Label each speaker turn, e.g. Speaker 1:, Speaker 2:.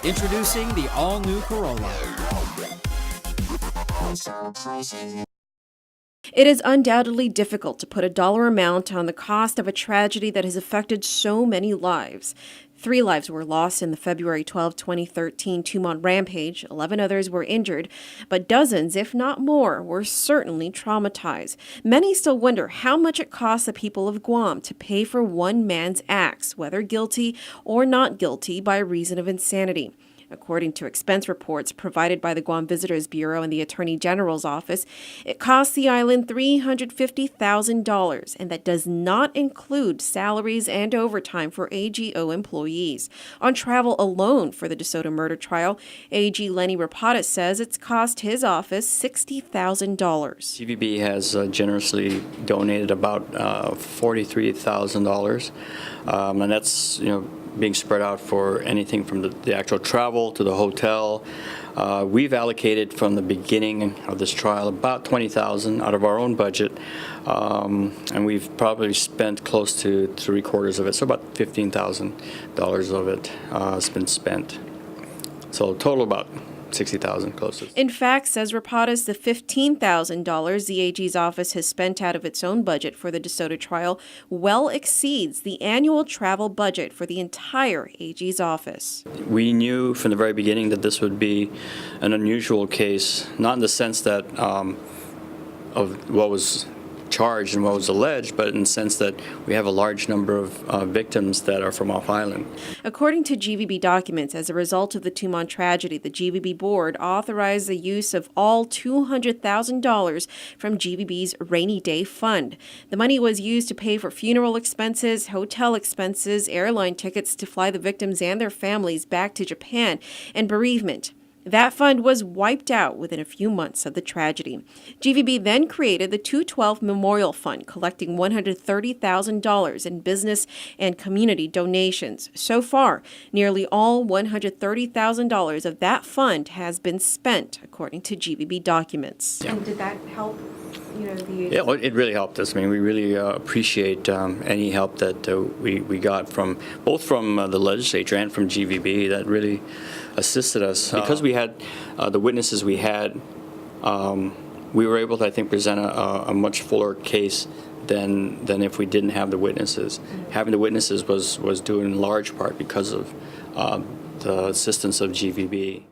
Speaker 1: Introducing the all-new Corolla.
Speaker 2: It is undoubtedly difficult to put a dollar amount on the cost of a tragedy that has affected so many lives. 3 lives were lost in the February 12, 2013 Tumon rampage. 11 others were injured, but dozens, if not more, were certainly traumatized. Many still wonder how much it cost the people of Guam to pay for one man's acts, whether guilty or not guilty by reason of insanity. According to expense reports provided by the Guam Visitors Bureau and the Attorney General's office, it cost the island $350,000, and that does not include salaries and overtime for AGO employees. On travel alone for the DeSoto murder trial, AG Lenny Rapadas says it's cost his office $60,000.
Speaker 3: GVB has generously donated about $43,000, and that's being spread out for anything from the actual travel to the hotel. We've allocated from the beginning of this trial about $20,000 out of our own budget, and we've probably spent close to 3/4 of it, so about $15,000 of it has been spent. So total about $60,000 closest.
Speaker 2: In fact, says Rapadas, the $15,000 the AG's office has spent out of its own budget for the DeSoto trial well exceeds the annual travel budget for the entire AG's office.
Speaker 3: We knew from the very beginning that this would be an unusual case, not in the sense that of what was charged and what was alleged, but in the sense that we have a large number of victims that are from off-island.
Speaker 2: According to GVB documents, as a result of the Tumon tragedy, the GVB board authorized the use of all $200,000 from GVB's Rainy Day Fund. The money was used to pay for funeral expenses, hotel expenses, airline tickets to fly the victims and their families back to Japan, and bereavement. That fund was wiped out within a few months of the tragedy. GVB then created the 212 Memorial Fund, collecting $130,000 in business and community donations. So far, nearly all $130,000 of that fund has been spent, according to GVB documents.
Speaker 3: Yeah.
Speaker 2: And did that help?
Speaker 3: Yeah, well, it really helped us. I mean, we really appreciate any help that we got from both from the legislature and from GVB. That really assisted us because we had the witnesses we had. We were able to, I think, present a much fuller case than if we didn't have the witnesses. Having the witnesses was due in large part because of the assistance of GVB.